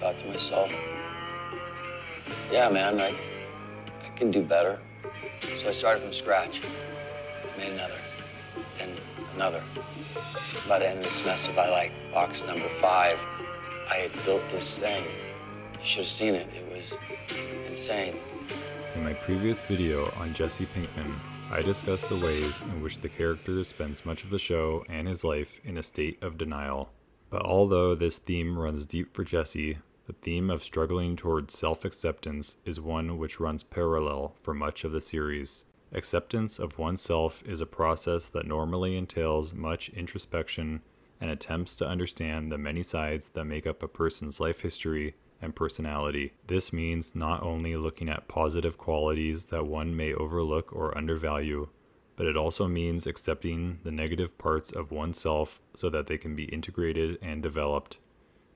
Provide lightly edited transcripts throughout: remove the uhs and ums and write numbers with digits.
thought to myself, yeah, man, I can do better. So I started from scratch, made another, then another. By the end of the semester, by like box number 5, I had built this thing. You should have seen it. It was insane. In my previous video on Jesse Pinkman, I discussed the ways in which the character spends much of the show and his life in a state of denial. But although this theme runs deep for Jesse, the theme of struggling towards self-acceptance is one which runs parallel for much of the series. Acceptance of oneself is a process that normally entails much introspection and attempts to understand the many sides that make up a person's life history and personality. This means not only looking at positive qualities that one may overlook or undervalue, but it also means accepting the negative parts of oneself so that they can be integrated and developed.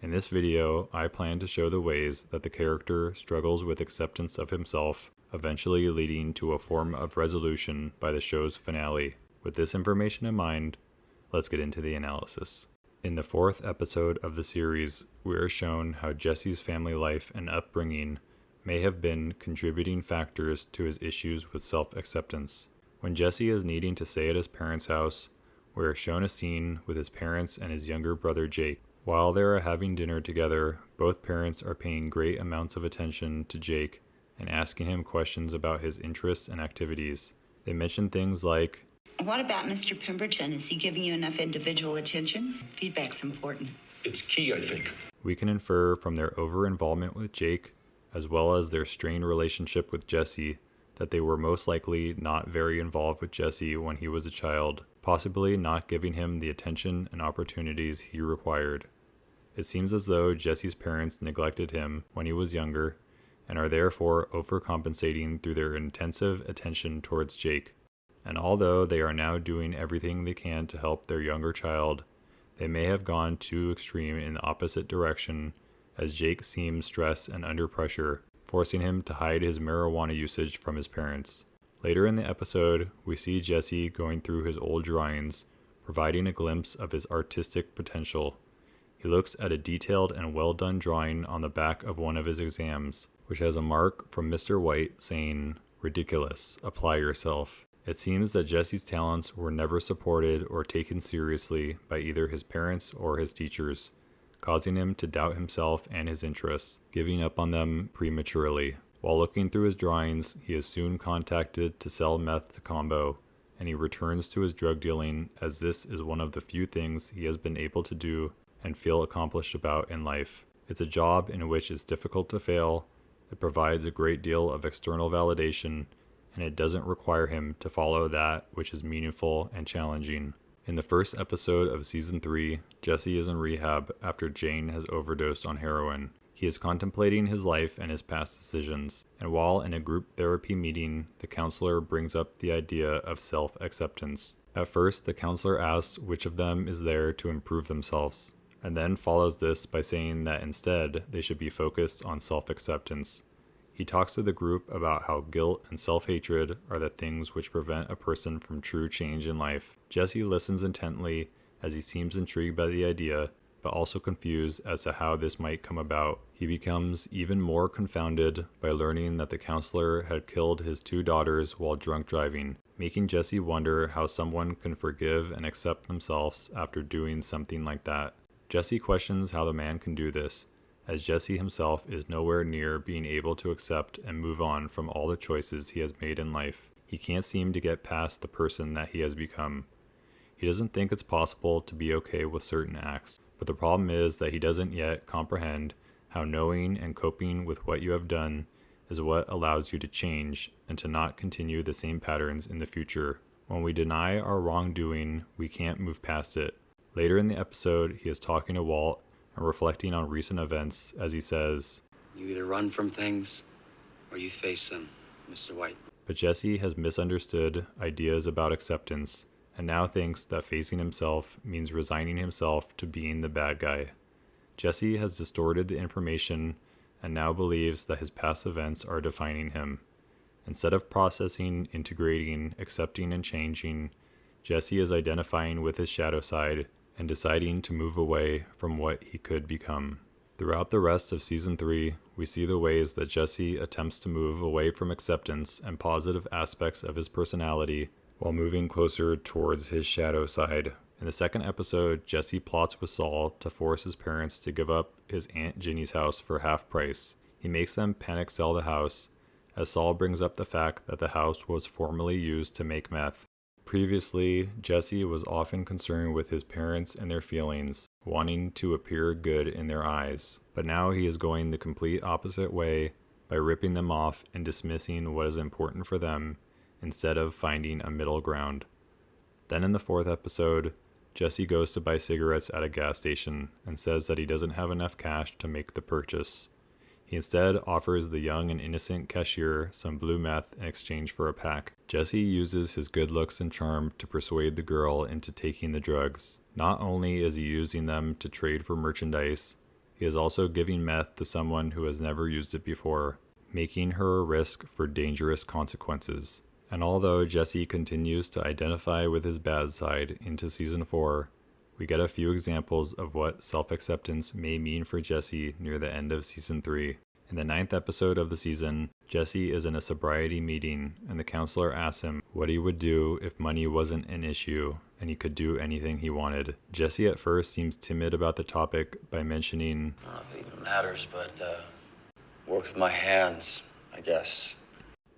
In this video, I plan to show the ways that the character struggles with acceptance of himself, eventually leading to a form of resolution by the show's finale. With this information in mind, let's get into the analysis. In the 4th episode of the series, we are shown how Jesse's family life and upbringing may have been contributing factors to his issues with self-acceptance. When Jesse is needing to stay at his parents' house, we are shown a scene with his parents and his younger brother Jake. While they are having dinner together, both parents are paying great amounts of attention to Jake and asking him questions about his interests and activities. They mention things like, "What about Mr. Pemberton? Is he giving you enough individual attention? Feedback's important." It's key, I think. We can infer from their over-involvement with Jake, as well as their strained relationship with Jesse, that they were most likely not very involved with Jesse when he was a child, possibly not giving him the attention and opportunities he required. It seems as though Jesse's parents neglected him when he was younger, and are therefore overcompensating through their intensive attention towards Jake. And although they are now doing everything they can to help their younger child, they may have gone too extreme in the opposite direction, as Jake seems stressed and under pressure, forcing him to hide his marijuana usage from his parents. Later in the episode, we see Jesse going through his old drawings, providing a glimpse of his artistic potential. He looks at a detailed and well-done drawing on the back of one of his exams, which has a mark from Mr. White saying, "Ridiculous, apply yourself." It seems that Jesse's talents were never supported or taken seriously by either his parents or his teachers, causing him to doubt himself and his interests, giving up on them prematurely. While looking through his drawings, he is soon contacted to sell meth to Combo, and he returns to his drug dealing as this is one of the few things he has been able to do and feel accomplished about in life. It's a job in which it's difficult to fail, it provides a great deal of external validation, and it doesn't require him to follow that which is meaningful and challenging. In the first episode of Season 3, Jesse is in rehab after Jane has overdosed on heroin. He is contemplating his life and his past decisions, and while in a group therapy meeting, the counselor brings up the idea of self-acceptance. At first, the counselor asks which of them is there to improve themselves, and then follows this by saying that instead they should be focused on self-acceptance. He talks to the group about how guilt and self-hatred are the things which prevent a person from true change in life. Jesse listens intently as he seems intrigued by the idea, but also confused as to how this might come about. He becomes even more confounded by learning that the counselor had killed his 2 daughters while drunk driving, making Jesse wonder how someone can forgive and accept themselves after doing something like that. Jesse questions how the man can do this, as Jesse himself is nowhere near being able to accept and move on from all the choices he has made in life. He can't seem to get past the person that he has become. He doesn't think it's possible to be okay with certain acts, but the problem is that he doesn't yet comprehend how knowing and coping with what you have done is what allows you to change and to not continue the same patterns in the future. When we deny our wrongdoing, we can't move past it. Later in the episode, he is talking to Walt and reflecting on recent events as he says, You either run from things or you face them, Mr. White. But Jesse has misunderstood ideas about acceptance and now thinks that facing himself means resigning himself to being the bad guy. Jesse has distorted the information and now believes that his past events are defining him. Instead of processing, integrating, accepting, and changing, Jesse is identifying with his shadow side and deciding to move away from what he could become. Throughout the rest of season 3, we see the ways that Jesse attempts to move away from acceptance and positive aspects of his personality while moving closer towards his shadow side. In the second episode, Jesse plots with Saul to force his parents to give up his Aunt Ginny's house for half price. He makes them panic sell the house, as Saul brings up the fact that the house was formerly used to make meth. Previously, Jesse was often concerned with his parents and their feelings, wanting to appear good in their eyes. But now he is going the complete opposite way by ripping them off and dismissing what is important for them instead of finding a middle ground. Then in the fourth episode, Jesse goes to buy cigarettes at a gas station and says that he doesn't have enough cash to make the purchase. He instead offers the young and innocent cashier some blue meth in exchange for a pack. Jesse uses his good looks and charm to persuade the girl into taking the drugs. Not only is he using them to trade for merchandise, he is also giving meth to someone who has never used it before, making her a risk for dangerous consequences. And although Jesse continues to identify with his bad side into season 4, we get a few examples of what self-acceptance may mean for Jesse near the end of season 3. In the 9th episode of the season, Jesse is in a sobriety meeting, and the counselor asks him what he would do if money wasn't an issue and he could do anything he wanted. Jesse at first seems timid about the topic by mentioning, I don't know if it even matters, but work with my hands, I guess.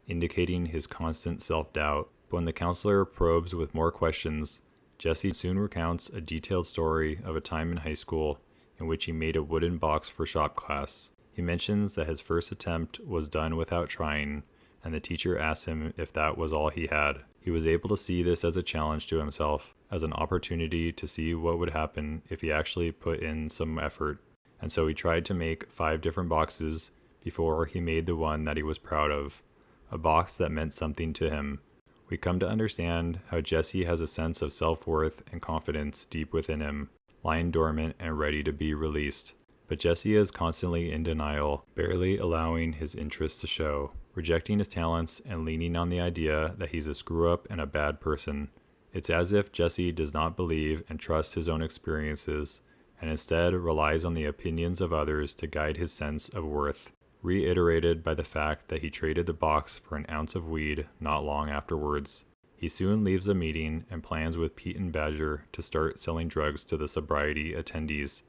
Indicating his constant self-doubt. But when the counselor probes with more questions, Jesse soon recounts a detailed story of a time in high school in which he made a wooden box for shop class. He mentions that his first attempt was done without trying, and the teacher asked him if that was all he had. He was able to see this as a challenge to himself, as an opportunity to see what would happen if he actually put in some effort. And so he tried to make 5 different boxes before he made the one that he was proud of, a box that meant something to him. We come to understand how Jesse has a sense of self-worth and confidence deep within him, lying dormant and ready to be released. But Jesse is constantly in denial, barely allowing his interests to show, rejecting his talents and leaning on the idea that he's a screw-up and a bad person. It's as if Jesse does not believe and trust his own experiences, and instead relies on the opinions of others to guide his sense of worth, reiterated by the fact that he traded the box for an ounce of weed not long afterwards. He soon leaves the meeting and plans with Pete and Badger to start selling drugs to the sobriety attendees,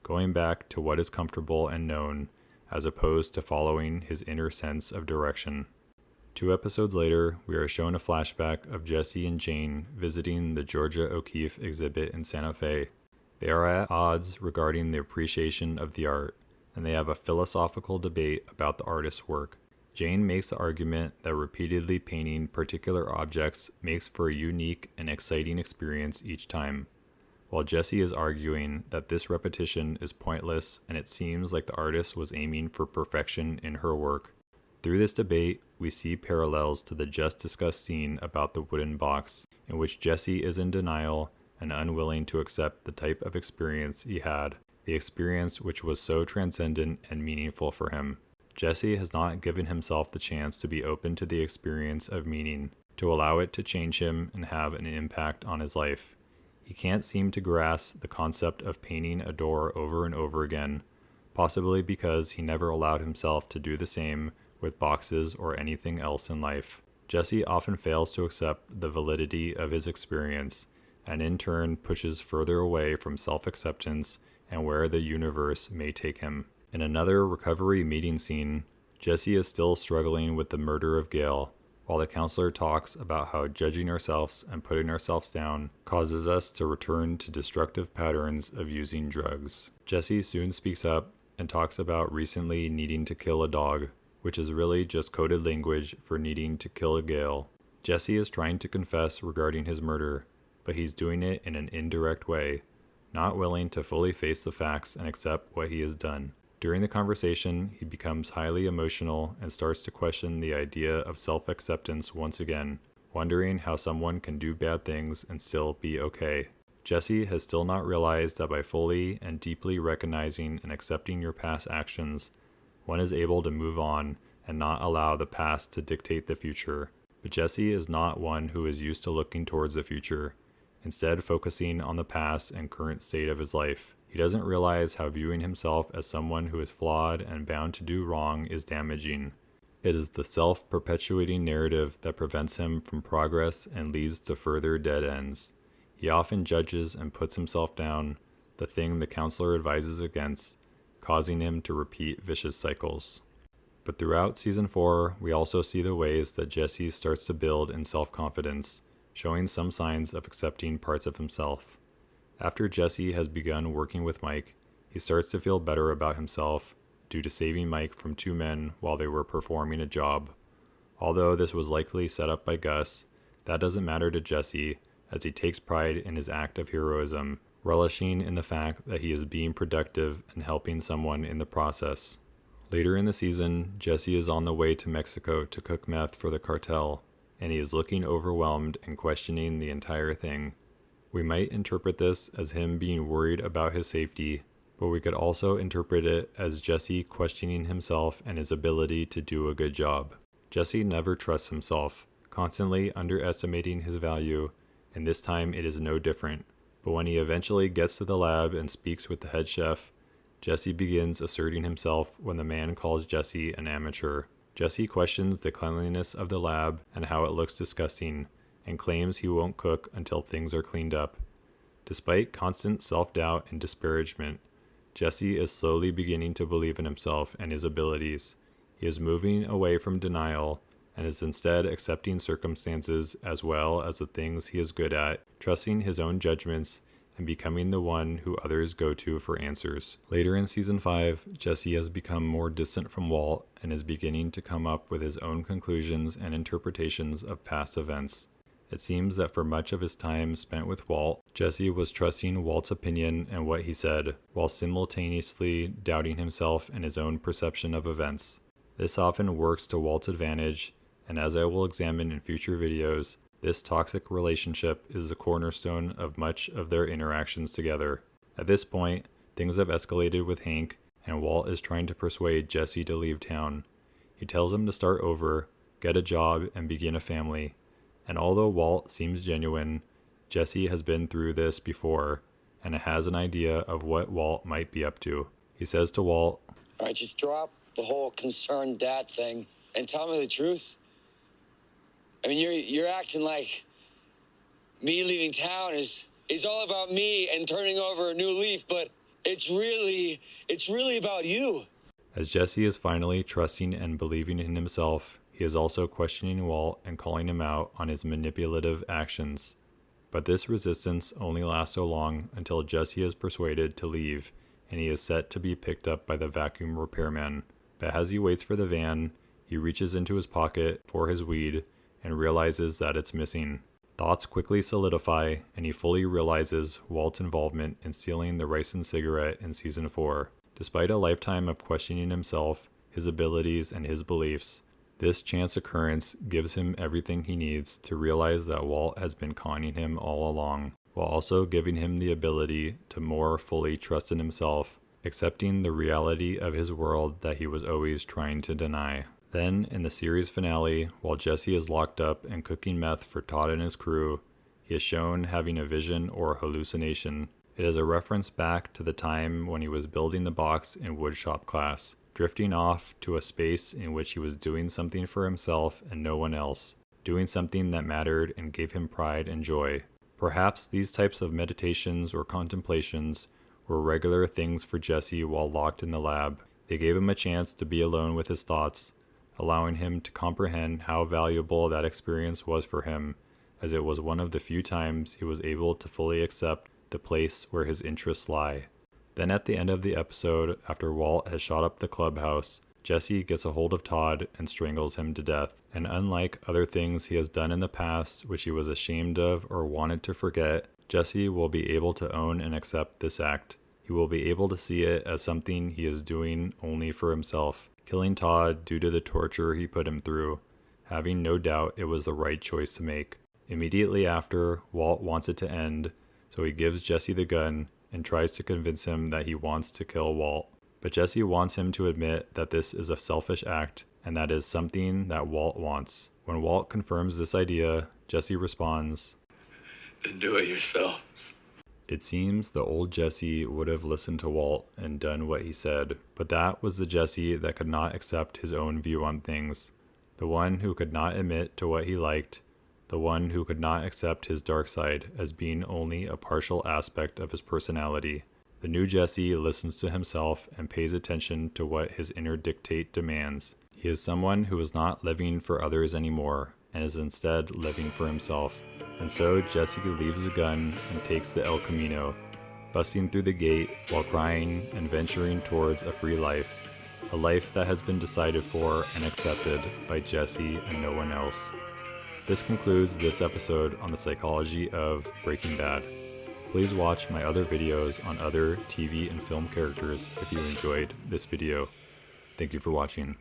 going back to what is comfortable and known, as opposed to following his inner sense of direction. 2 episodes later, we are shown a flashback of Jesse and Jane visiting the Georgia O'Keeffe exhibit in Santa Fe. They are at odds regarding the appreciation of the art, and they have a philosophical debate about the artist's work. Jane makes the argument that repeatedly painting particular objects makes for a unique and exciting experience each time, while Jesse is arguing that this repetition is pointless and it seems like the artist was aiming for perfection in her work. Through this debate, we see parallels to the just discussed scene about the wooden box, in which Jesse is in denial and unwilling to accept the type of experience he had, the experience which was so transcendent and meaningful for him. Jesse has not given himself the chance to be open to the experience of meaning, to allow it to change him and have an impact on his life. He can't seem to grasp the concept of painting a door over and over again, possibly because he never allowed himself to do the same with boxes or anything else in life. Jesse often fails to accept the validity of his experience, and in turn pushes further away from self-acceptance and where the universe may take him. In another recovery meeting scene, Jesse is still struggling with the murder of Gail, while the counselor talks about how judging ourselves and putting ourselves down causes us to return to destructive patterns of using drugs. Jesse soon speaks up and talks about recently needing to kill a dog, which is really just coded language for needing to kill Gail. Jesse is trying to confess regarding his murder, but he's doing it in an indirect way, not willing to fully face the facts and accept what he has done. During the conversation, he becomes highly emotional and starts to question the idea of self-acceptance once again, wondering how someone can do bad things and still be okay. Jesse has still not realized that by fully and deeply recognizing and accepting your past actions, one is able to move on and not allow the past to dictate the future. But Jesse is not one who is used to looking towards the future, instead focusing on the past and current state of his life. He doesn't realize how viewing himself as someone who is flawed and bound to do wrong is damaging. It is the self-perpetuating narrative that prevents him from progress and leads to further dead ends. He often judges and puts himself down, the thing the counselor advises against, causing him to repeat vicious cycles. But throughout Season 4, we also see the ways that Jesse starts to build in self-confidence, showing some signs of accepting parts of himself. After Jesse has begun working with Mike, he starts to feel better about himself due to saving Mike from two men while they were performing a job. Although this was likely set up by Gus, that doesn't matter to Jesse, as he takes pride in his act of heroism, relishing in the fact that he is being productive and helping someone in the process. Later in the season, Jesse is on the way to Mexico to cook meth for the cartel, and he is looking overwhelmed and questioning the entire thing. We might interpret this as him being worried about his safety, but we could also interpret it as Jesse questioning himself and his ability to do a good job. Jesse never trusts himself, constantly underestimating his value, and this time it is no different. But when he eventually gets to the lab and speaks with the head chef, Jesse begins asserting himself when the man calls Jesse an amateur. Jesse questions the cleanliness of the lab and how it looks disgusting, and claims he won't cook until things are cleaned up. Despite constant self-doubt and disparagement, Jesse is slowly beginning to believe in himself and his abilities. He is moving away from denial and is instead accepting circumstances as well as the things he is good at, trusting his own judgments, and becoming the one who others go to for answers. Later in Season 5, Jesse has become more distant from Walt and is beginning to come up with his own conclusions and interpretations of past events. It seems that for much of his time spent with Walt, Jesse was trusting Walt's opinion and what he said, while simultaneously doubting himself and his own perception of events. This often works to Walt's advantage, and as I will examine in future videos, this toxic relationship is the cornerstone of much of their interactions together. At this point, things have escalated with Hank, and Walt is trying to persuade Jesse to leave town. He tells him to start over, get a job, and begin a family. And although Walt seems genuine, Jesse has been through this before, and has an idea of what Walt might be up to. He says to Walt, All right, just drop the whole concerned dad thing and tell me the truth. I mean, you're acting like me leaving town is all about me and turning over a new leaf, but it's really about you. As Jesse is finally trusting and believing in himself, he is also questioning Walt and calling him out on his manipulative actions. But this resistance only lasts so long until Jesse is persuaded to leave, and he is set to be picked up by the vacuum repairman. But as he waits for the van, he reaches into his pocket for his weed and realizes that it's missing. Thoughts quickly solidify, and he fully realizes Walt's involvement in stealing the ricin cigarette in Season 4. Despite a lifetime of questioning himself, his abilities, and his beliefs, this chance occurrence gives him everything he needs to realize that Walt has been conning him all along, while also giving him the ability to more fully trust in himself, accepting the reality of his world that he was always trying to deny. Then, in the series finale, while Jesse is locked up and cooking meth for Todd and his crew, he is shown having a vision or hallucination. It is a reference back to the time when he was building the box in woodshop class, drifting off to a space in which he was doing something for himself and no one else, doing something that mattered and gave him pride and joy. Perhaps these types of meditations or contemplations were regular things for Jesse while locked in the lab. They gave him a chance to be alone with his thoughts, allowing him to comprehend how valuable that experience was for him, as it was one of the few times he was able to fully accept the place where his interests lie. Then at the end of the episode, after Walt has shot up the clubhouse, Jesse gets a hold of Todd and strangles him to death. And unlike other things he has done in the past which he was ashamed of or wanted to forget, Jesse will be able to own and accept this act. He will be able to see it as something he is doing only for himself, killing Todd due to the torture he put him through, having no doubt it was the right choice to make. Immediately after, Walt wants it to end, so he gives Jesse the gun and tries to convince him that he wants to kill Walt. But Jesse wants him to admit that this is a selfish act and that is something that Walt wants. When Walt confirms this idea, Jesse responds, Then do it yourself. It seems the old Jesse would have listened to Walt and done what he said, but that was the Jesse that could not accept his own view on things, the one who could not admit to what he liked, the one who could not accept his dark side as being only a partial aspect of his personality. The new Jesse listens to himself and pays attention to what his inner dictate demands. He is someone who is not living for others anymore, and is instead living for himself. And so Jesse leaves the gun and takes the El Camino, busting through the gate while crying and venturing towards a free life, a life that has been decided for and accepted by Jesse and no one else. This concludes this episode on the psychology of Breaking Bad. Please watch my other videos on other TV and film characters if you enjoyed this video. Thank you for watching.